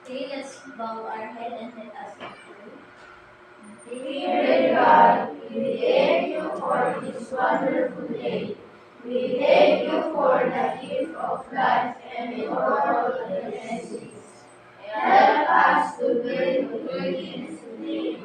Okay, let's bow our head and let us pray. Dear God, we thank you for this wonderful day. We thank you for the gift of life and for all the blessings. Help us to be obedient today.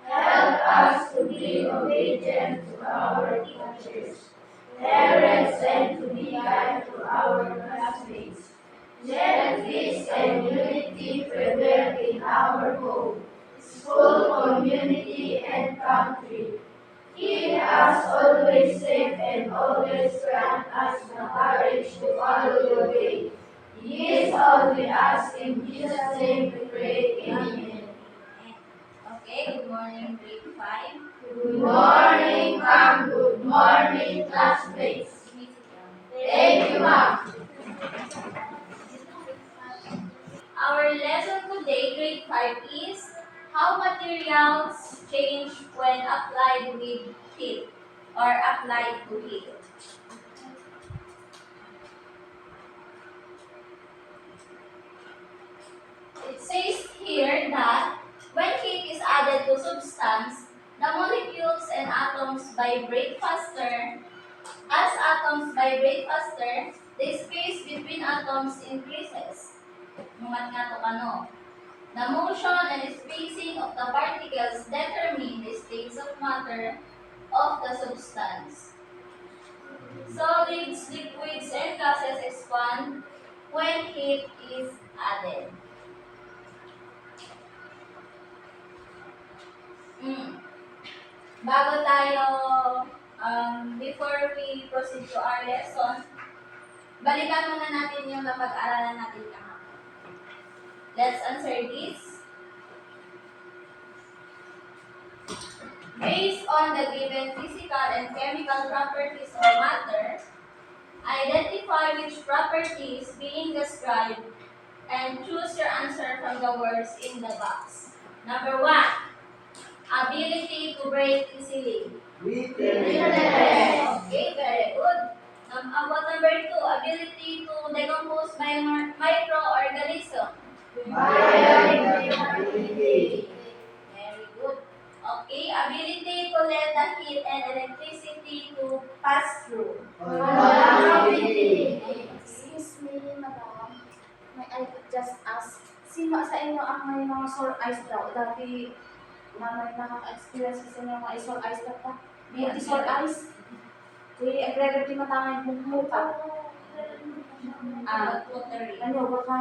Help us to be obedient to our teachers, parents, and to be kind to our classmates. Let peace and unity prevail in our home, school, community, and country. Keep us always safe and always grant us the courage to follow your way. This all we ask in Jesus' name we pray. Amen. Okay, good morning, grade 5. Good morning, ma'am. Good morning, classmates. Thank you, ma'am. Our lesson today, grade 5, is how materials change when applied with heat or applied to heat. It says here that when heat is added to substance, the molecules and atoms vibrate faster. As atoms vibrate faster, the space between atoms increases. Mungat nga to kano. The motion and spacing of the particles determine the states of matter of the substance. Solids, liquids, and gases expand when heat is added. Mm. Bago tayo, before we proceed to our lesson, balikan muna natin yung napag-aralan natin kahapon. Let's answer this. Based on the given physical and chemical properties of matter, identify which property is being described and choose your answer from the words in the box. Number 1, ability to break easily. Weakness. Okay, very good. About number 2, ability to decompose by microorganism. Bioavailability. Very good. Okay, ability to let the heat and electricity to pass through. Conductivity. Excuse me, madam. May I just ask, sino sa inyo ang may mga sore eyes daw? Dati na may nakaka-experience sa inyo mga sore eyes daw ka? May sore eyes? Di, agregat di matangan mong muka. Pottery. Ano, baka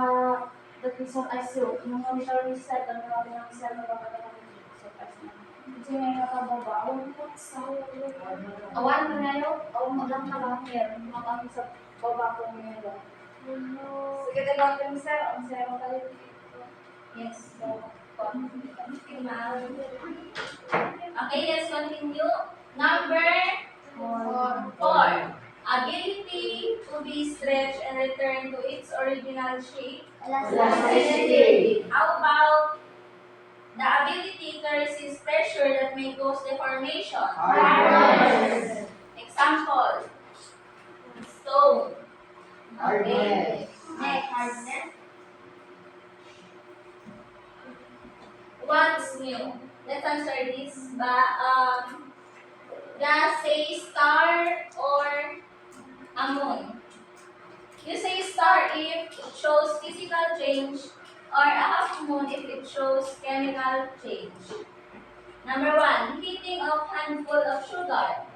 dati sore eyes yun. Yung monitor reset, ang mga pinag-reset na baka na sore eyes na. Kasi may nakababa, awan mo sa awan mo na yun, awan mo lang nabangir, mga sa baba ko ngayon. Sige, tayo sir, ang zero tayo dito. Yes. Okay, let's continue. Number 4. Ability to be stretched and return to its original shape. Elasticity. How about the ability to resist pressure that may cause deformation? Hardness. Example, stone. Hardness. Next. What's new? Let's answer this. Just say star or a moon. You say star if it shows physical change or a half moon if it shows chemical change. Number 1, heating of handful of sugar.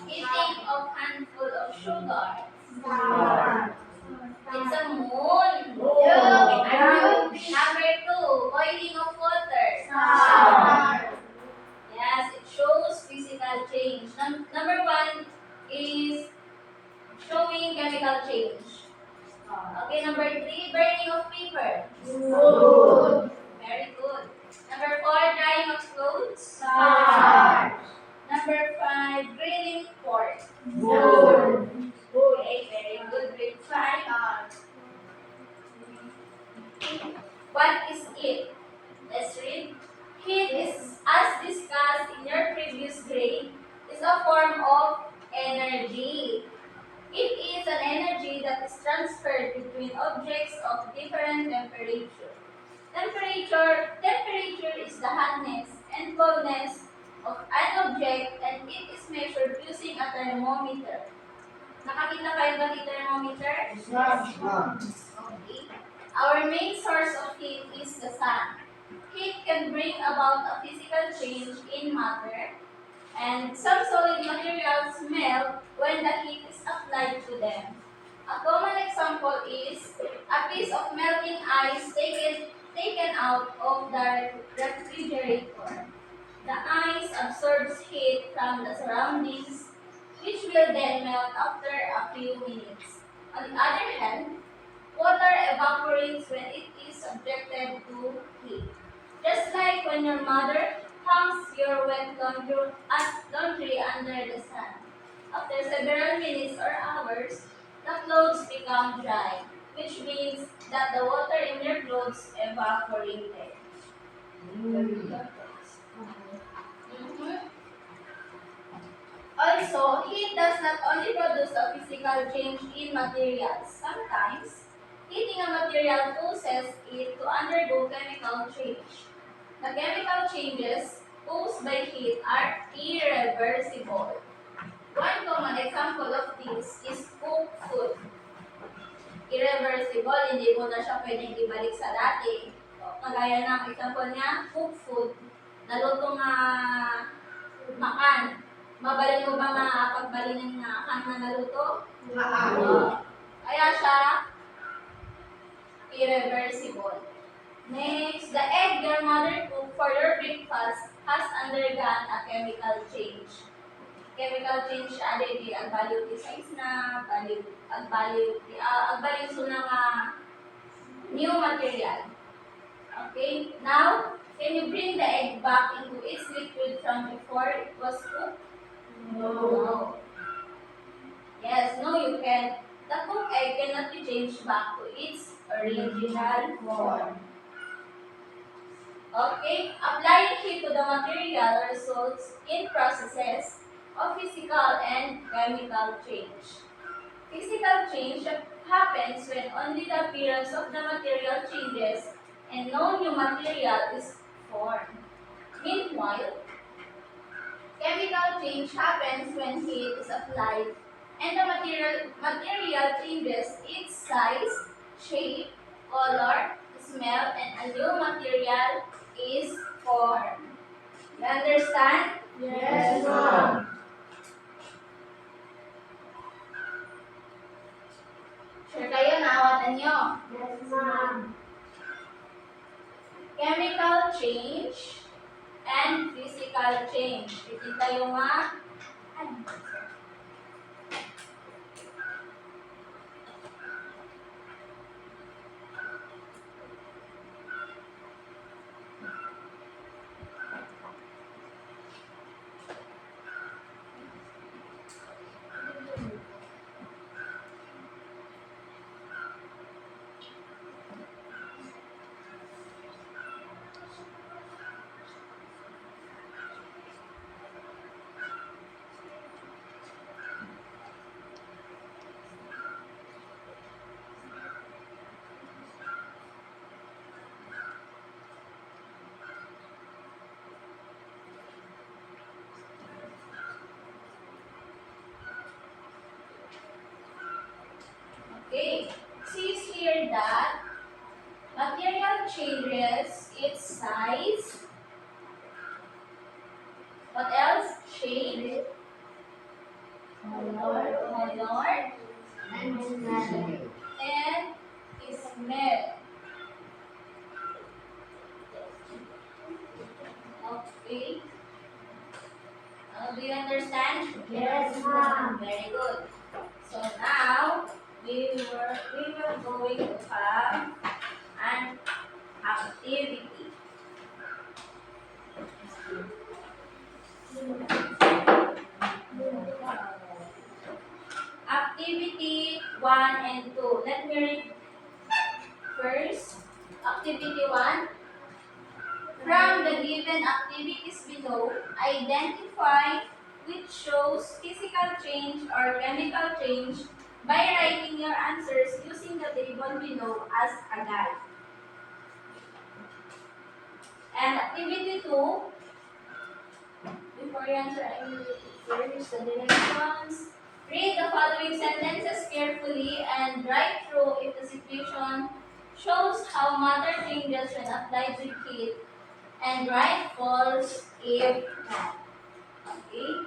Heating of handful of sugar. It's a moon. Number 2, boiling of water. Yes, it shows physical change. Number 1 is showing chemical change. Okay, number 3, burning of paper. Very good. Number 4, drying of clothes. Number 5, grilling pork. Okay, very good. Grade 5. What is it? Let's read. Heat is, as discussed in your previous grade, is a form of energy. It transferred between objects of different temperature. Temperature is the hotness and coldness of an object and it is measured using a thermometer. Nakakita kayo ba ng thermometer? Yes, ma'am. Okay. Our main source of heat is the sun. Heat can bring about a physical change in matter, and some solid materials melt when the heat is applied to them. A common example is a piece of melting ice taken out of the refrigerator. The ice absorbs heat from the surroundings, which will then melt after a few minutes. On the other hand, water evaporates when it is subjected to heat. Just like when your mother hangs your wet laundry under the sun. After several minutes or hours, the clothes become dry, which means that the water in your clothes evaporated. Mhm. Also, heat does not only produce a physical change in materials. Sometimes, heating a material causes it to undergo chemical change. The chemical changes caused by heat are irreversible. One common example of this is cooked food. Irreversible, hindi mo na siya pwedeng ibalik sa dati. Kagaya ng example niya, cooked food. Nalutong makan. Mabalik mo ba pagbalinan na kan na naluto? Oo. Kaya siya irreversible. Next, the egg your mother cooked for your breakfast has undergone a chemical change. Chemical change siya dili ang value ti size na, value so na new material. Okay, now can you bring the egg back into its liquid from before it was cooked? No. Yes, no, you can. The cooked egg cannot be changed back to its original form. Okay, applying heat to the material results in processes of physical and chemical change. Physical change happens when only the appearance of the material changes and no new material is formed. Meanwhile, chemical change happens when heat is applied and the material changes its size, shape, color, smell, and a new material is formed. You understand? Yes, ma'am. Sure kayo, naawatan nyo. Yes, ma'am. Chemical change and physical change. Titin tayo nga. Okay, sees here that material changes its size. What else? Shape, color, And smell. and smell. Okay. Do you understand? Yes, ma'am. Very good. So now we will going to have an activity. Activity 1 and 2. Let me read first. Activity 1. From the given activities below, identify which shows physical change or chemical change by writing your answers using the table below as a guide. And activity 2, before you answer, I will first the directions. Read the following sentences carefully and write through if the situation shows how matter changes when applied with heat, and write false if not. Okay?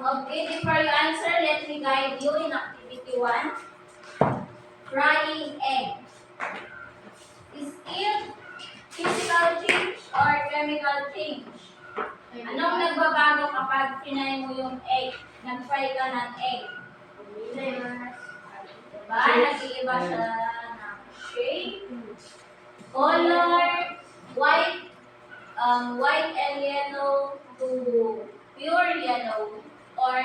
Okay, before you answer, let me guide you in activity 1. Frying egg. Is it physical change or chemical change? Anong nagbabago kapag pinay mo yung egg? Nag-fry ka ng egg. Diba? Nag-iiba siya ng shape, color, white, white and yellow to pure yellow or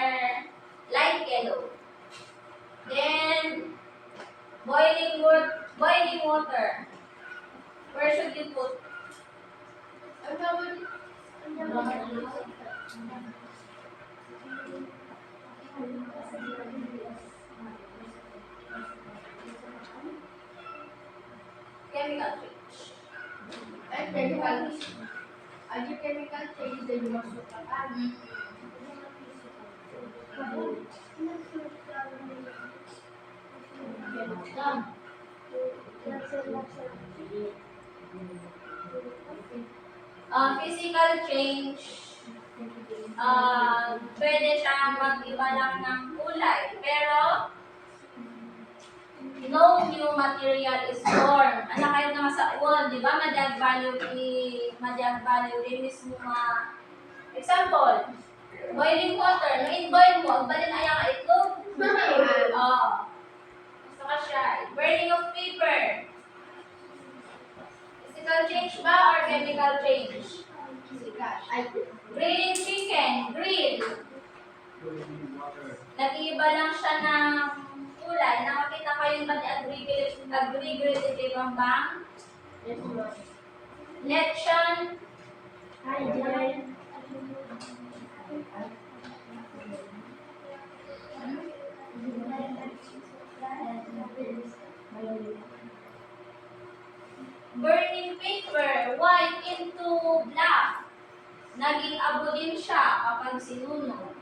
light yellow. Then, boiling water. Where should you put? Chemical change. Chemical change din yung masukatan. Physical change, pwede siyang mag-iba lang ng kulay, pero no new material is formed. Ano kayo naman sa wall, di ba? Madag value rin mismo example, boiling water. No in-boil mo, ang balin ayaw ka itlog. Gusto ka siya. Burning of paper. Physical change ba or chemical change? Grilling chicken, grill. Nag-iiba lang siya ng kulay. Nakakita kayo ba ni agree-grill ito yung bang? Lechon. Burning paper, white into black. Naging abo din siya kapag sinunog.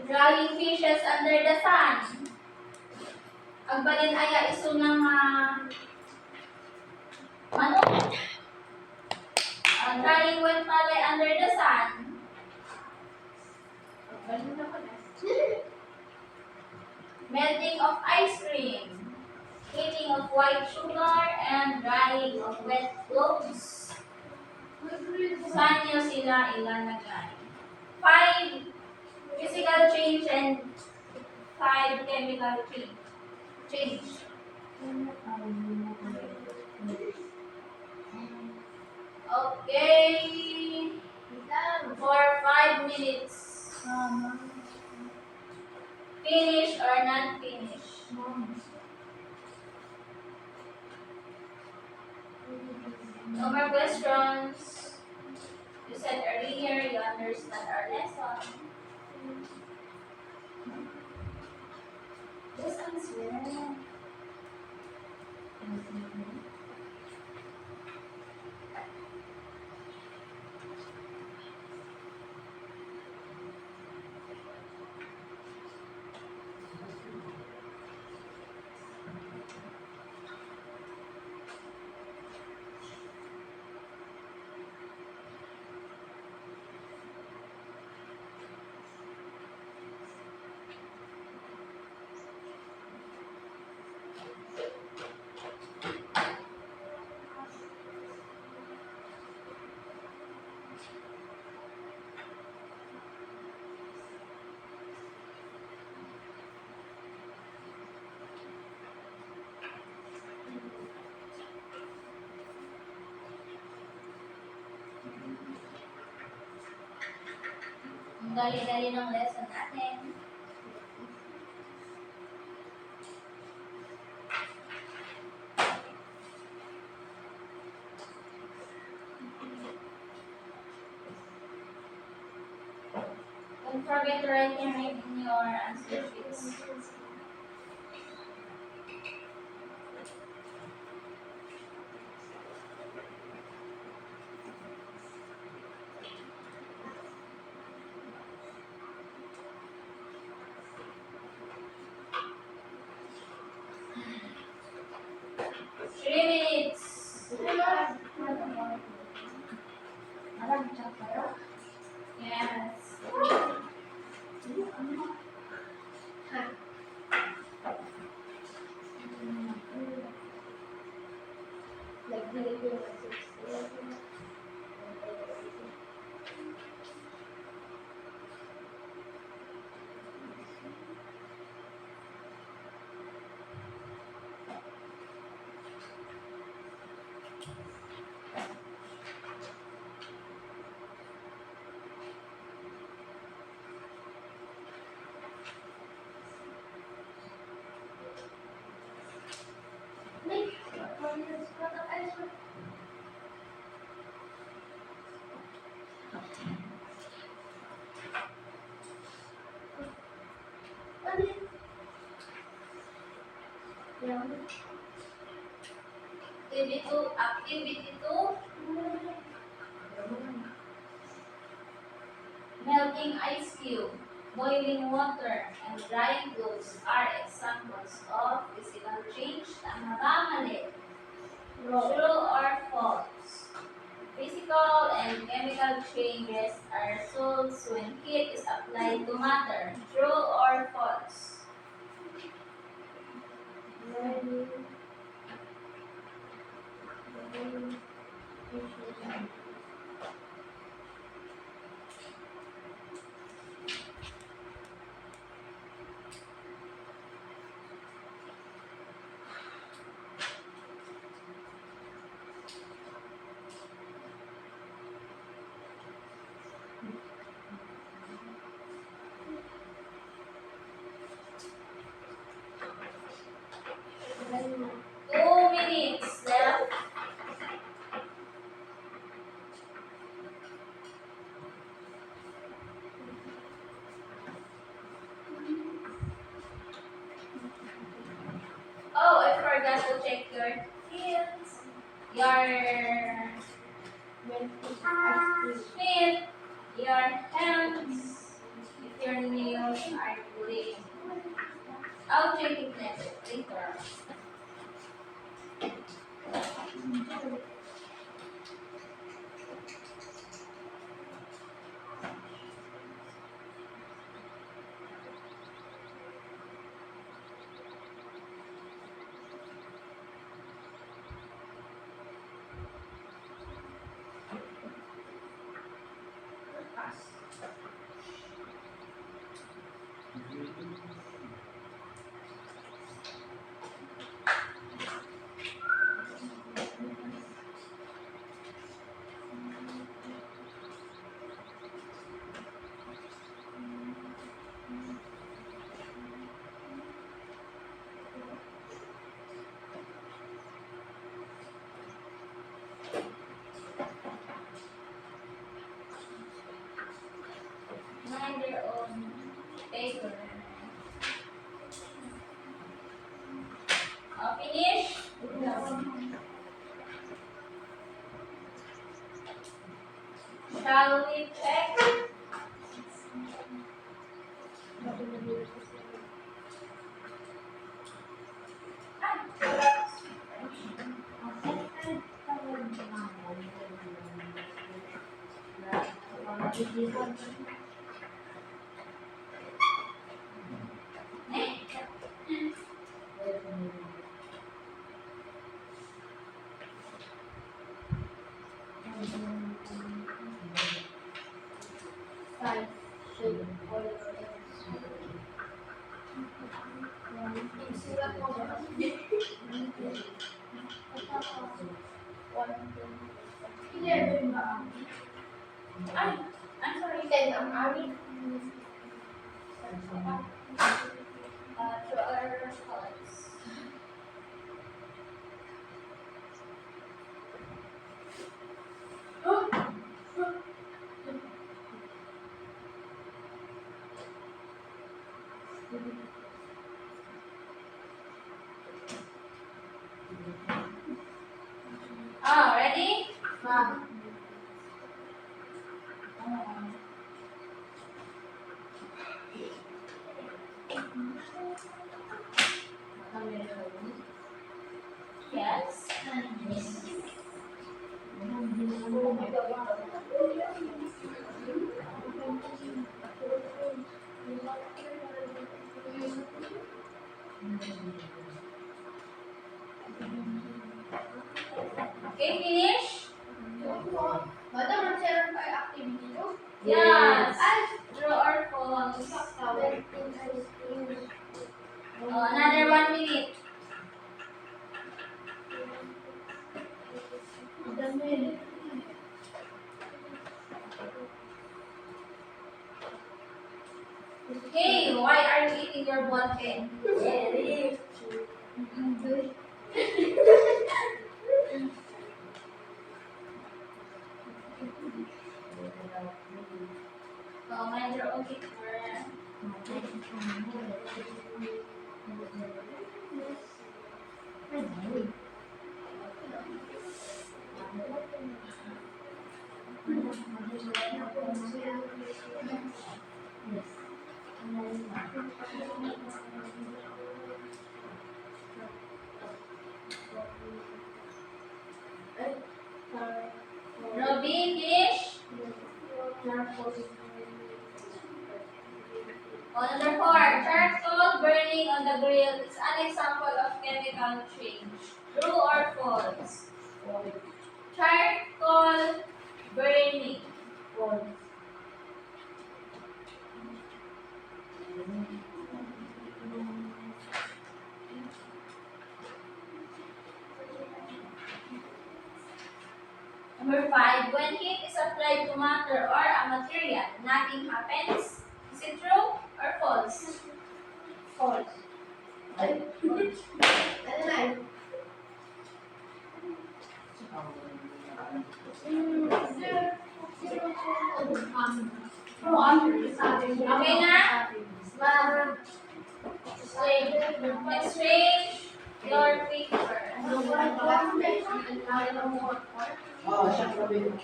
Drying fishes under the sun. Ang balin aya iso ng manok. Drying when palay under the sun. Melting of ice cream. Heating of white sugar and drying of wet clothes. Saan nyo sila ilalagay? 5 physical change and 5 chemical change. Okay. For 5 minutes. Finish or not finish? No more questions. You said earlier you understand our lesson. Just answer. Ang dali-dali ng lesson natin. Don't forget to write your name in your answer sheets. Three minutes. Alam, check kayo. Yes. Activity 2. Melting ice cube, boiling water, and drying clothes are examples of physical change. Tama ba, mali? True or false? Physical and chemical changes are results when heat is applied to matter. True or false? Two minutes left. Oh, I forgot to check your heels, your feet, your hands, if your nails are clean. I'll check it later. Mind your own paper. Finish? Shall we check? Ay, I'm sorry. Then ang amin True or false? Ready? Yes. Okay, finish? Madam, magsaroon tayo activity no? Yes. True or false? Another 1 minute. Hey, why are you eating your ball pen? Mind your own picture. Robin, finish? Number 4, charcoal burning on the grill is an example of chemical change. True or false? Charcoal burning. Number 5, when heat is applied to matter or a material, nothing happens. Is it true or false? False. Okay na? Exchange your paper.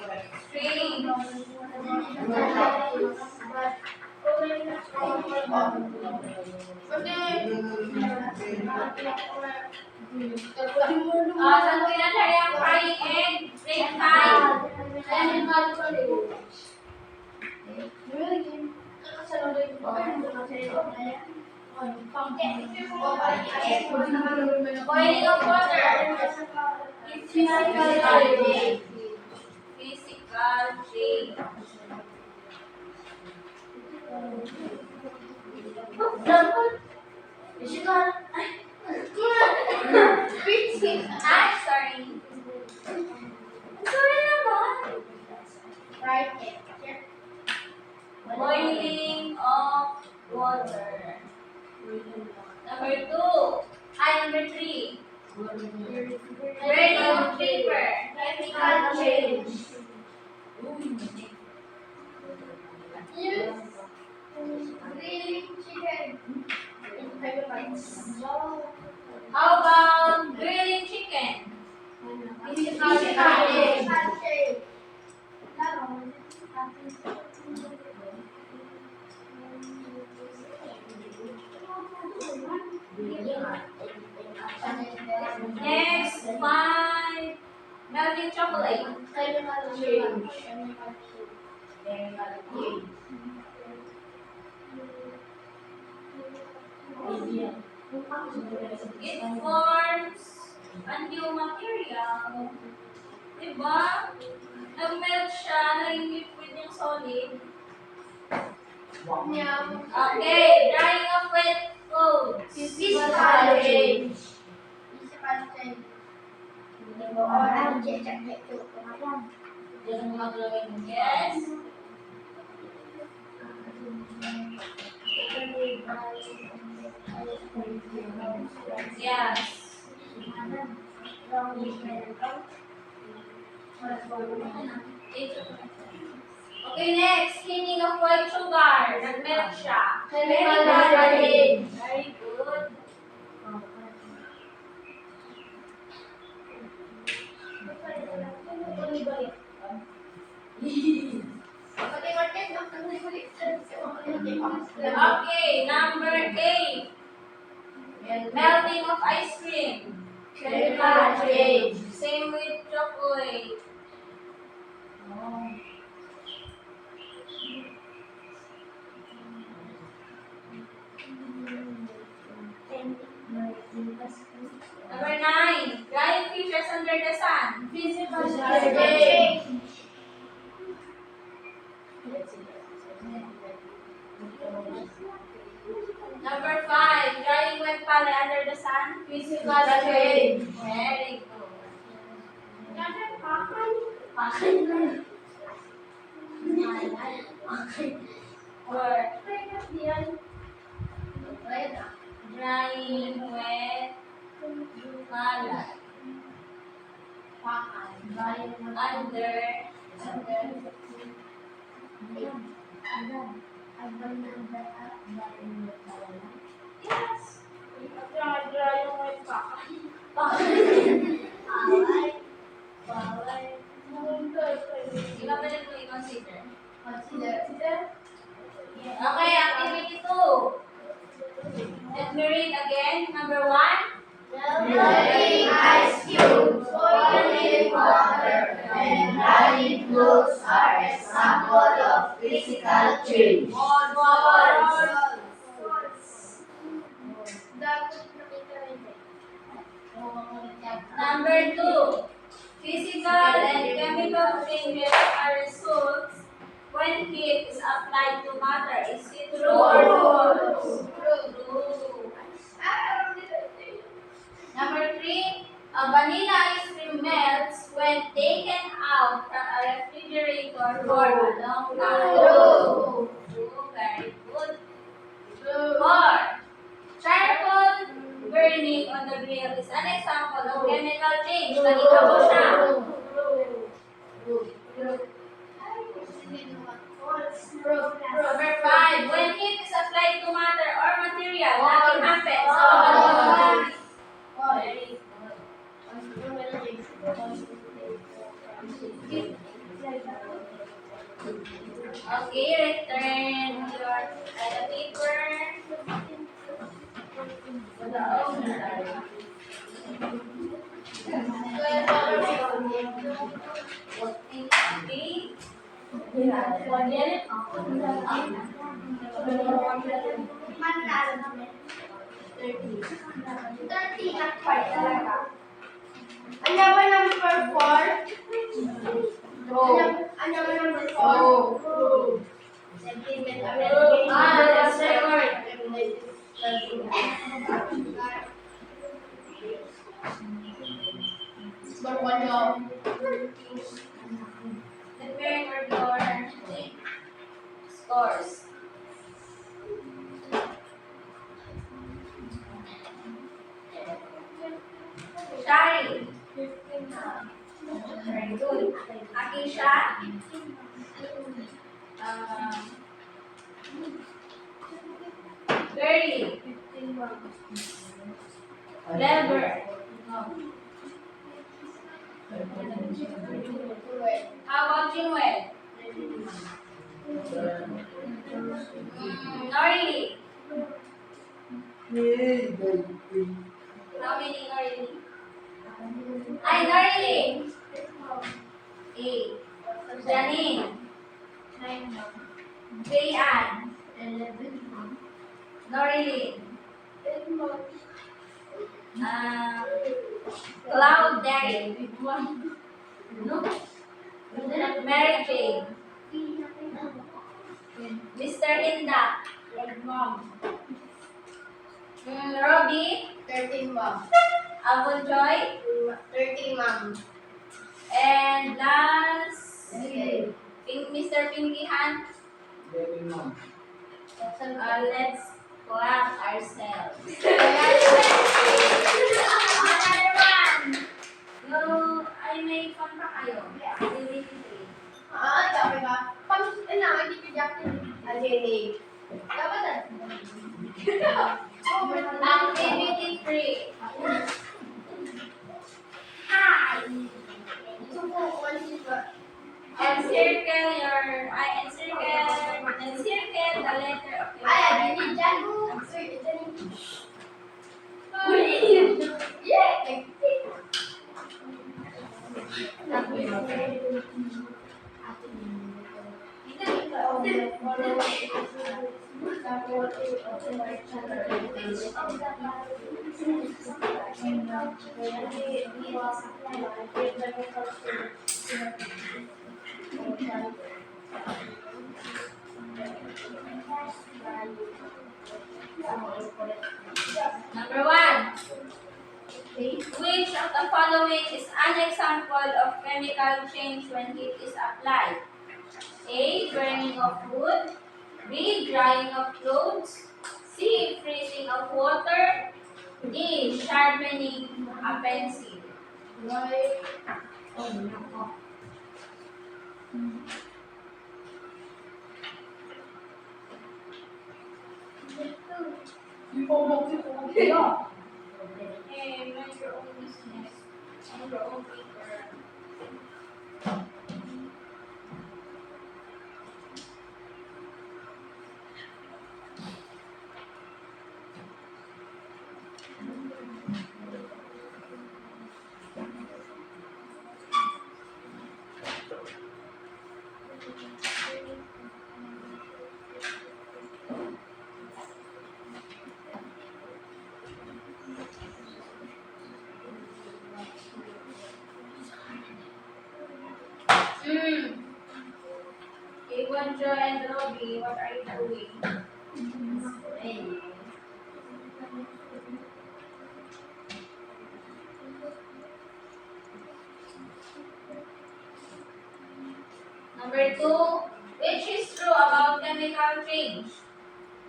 Exchange. Saan ko ilalagay ang frying egg? Grade 5. Boiling of water. Physical change. Physical change. Sorry. Sorry naman. Boiling of water. Number 2. Number 3. Burning of paper. Chemical change. How about grilling chicken? Physical change. Next, 5. Melting chocolate. It forms a new material. Diba? Nag-melt siya, naging liquid yung solid. Okay, drying of wet clothes. Physical change. Yes. Yes. Okay, next. Meaning of white sugar. Nag-melt siya. Chemical change. Very good. Okay, number 8. Melting of ice cream. Chemical change. Same with chocolate. Number 9. Drying fishes under the sun. Physical change. Number 5. Drying wet pallet under the sun. Physical change. Very good. Or drying wet pallet under. Yes. Di ba pwede ko i-consider? Okay, activity 2. Let me read again. Number 1. Melting ice cubes, boiling water, and drying clothes are example of physical change. Number 2. Physical and chemical changes are results when heat is applied to matter. Is it true or false? True. Number 3. A vanilla ice cream melts when taken out from a refrigerator for a long time. True. True. Very good. 4. Charcoal burning on the grill is an example of chemical change. Nakita mo siya. Number 5. When heat is applied to matter or material, nothing happens. Very good. Okay, return your paper. Okay. Ano ba number 4? Ano ba number 4? That's record. Let me record your scores. Shari. Very good. Akisha. Girly. Lever. How about Jinwell? Norly. How many Norly? Ay, Norly. 8. Janine. Jayan. Norilyn. Cloud Derek. No? Mary Jane. Mr. Inda. Robbie. 13, ma'am. Avon Joy. 13, ma'am. And last, Okay. Mr. Pinky Han. Let's clap ourselves. Another one. Ay may fun pa kayo. Activity 3. Dami ba? Hindi ko jacket. Ajay. Dapat na. Activity 3. Hi. Encircle the letter of your Ay, dyan. Number 1. Which of the following is an example of chemical change when heat is applied? A. Burning of wood. B. Drying of clothes. C. Freezing of water. D. Sharpening a pencil. Hey, mind your own business. On your own paper. Iwanjo and Robbie, what are you doing? Number 2, which is true about chemical change?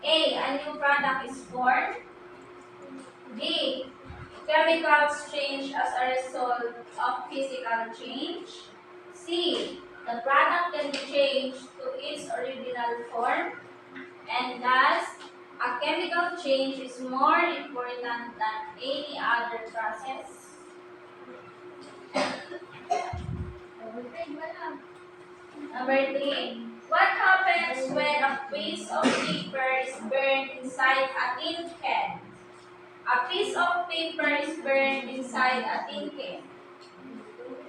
A new product is formed. B, chemicals change as a result of physical change. C, the product can be changed to its original form. And thus, a chemical change is more important than any other process. Number 3, what happens when a piece of paper is burned inside a tin can? A piece of paper is burned inside a tin can.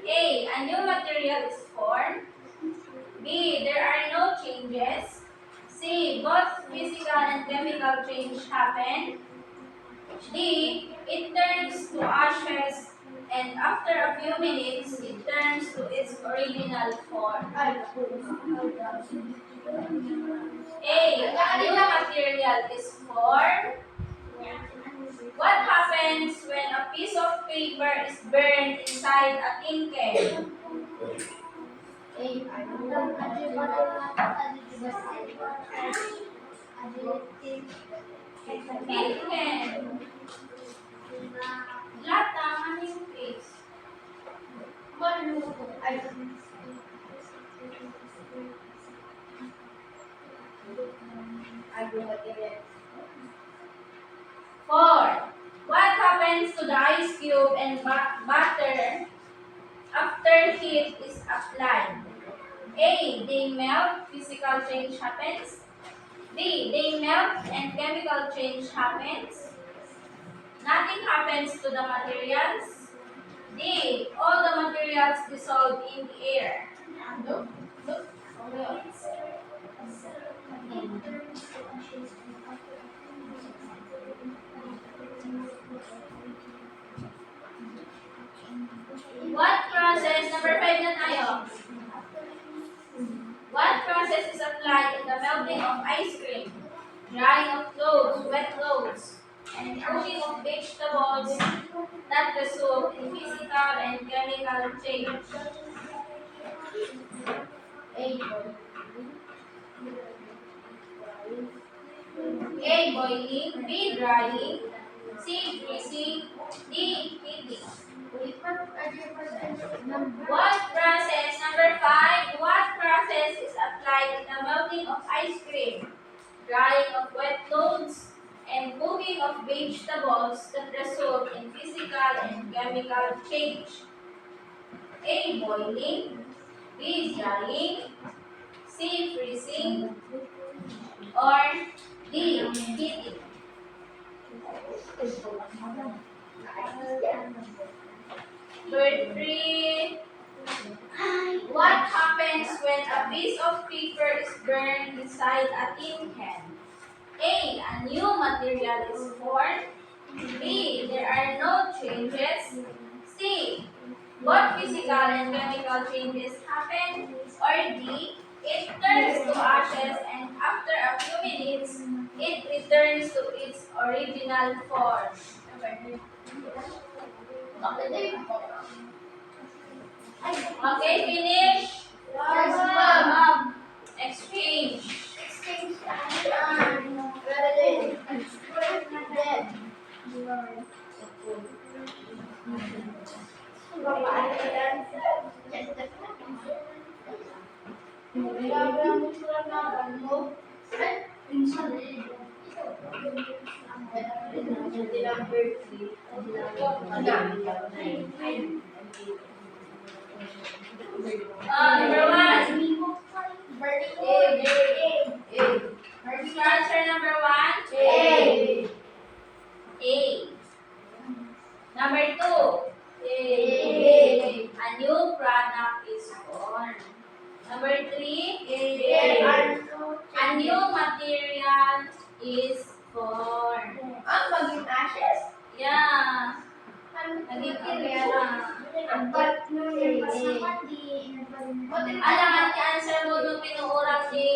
A new material is formed. B, there are no changes. C, both physical and chemical change happen. D, it turns to ashes and after a few minutes, it turns to its original form. A new material is formed. What happens when a piece of paper is burned inside a tin can? Tin can. Lata, ano yung face? Four. What happens to the ice cube and butter after heat is applied? A, they melt, physical change happens. B, they melt and chemical change happens. Nothing happens to the materials. D, all the materials dissolve in the air. What process, number 5 na tayo. What process is applied in the melting of ice cream, drying of clothes, wet clothes, and cooking of vegetables that result in physical and chemical change? A. A. Boiling. B. Drying. C. Freezing. D. Heating. What process? Number 5. What process is applied in the melting of ice cream, drying of wet clothes, and cooking of vegetables that result in physical and chemical change? A. Boiling. B. Drying. C. Freezing. Or D. Heating. Number 3. What happens when a piece of paper is burned inside a tin can? A. A new material is formed. B. There are no changes. C. Both physical and chemical changes happen. Or D. It turns to ashes and after a few minutes, it returns to its original form. Okay, finish. Yes, ma'am. Exchange. Number 1. What's your answer number 1? A. Number 2. A new product is born. Number 3. A new material is formed. Yeah. Naging area lang. Alam ang answer mo nung pinuurang ni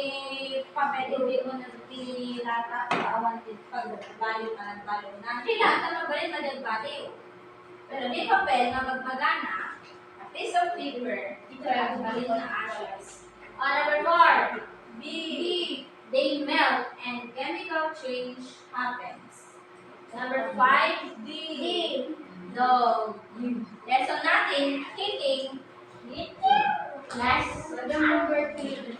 papel, hindi mo nagpilata, paawan din pag-baliw ka nag-baliw na. Hilata, magbalik na nag-baliw. Pero di papel nga magmagana, a piece of paper, ito ay baliw na ashes. Number 4. B. They melt and chemical change happens. Number 5. D. Dog. Lesson natin, heating. Last. Number 3.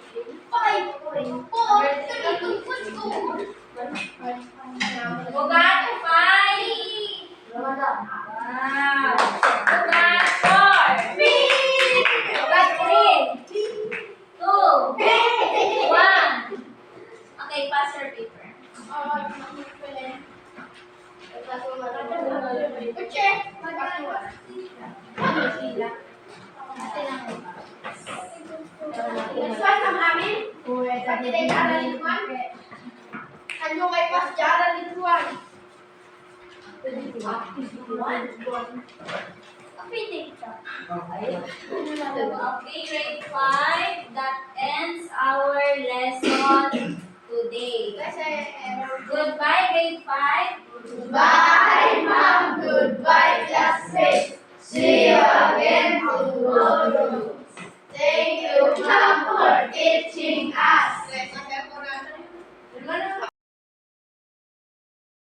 Ugat 5. Wow. Ugat 4. Ugat 3. 2. 1. Okay, pass your paper. Okay, grade 5. That ends our lesson today. Goodbye, grade 5. Bye, ma'am. Goodbye, classmates. See you again tomorrow. Thank you, ma'am, for teaching us.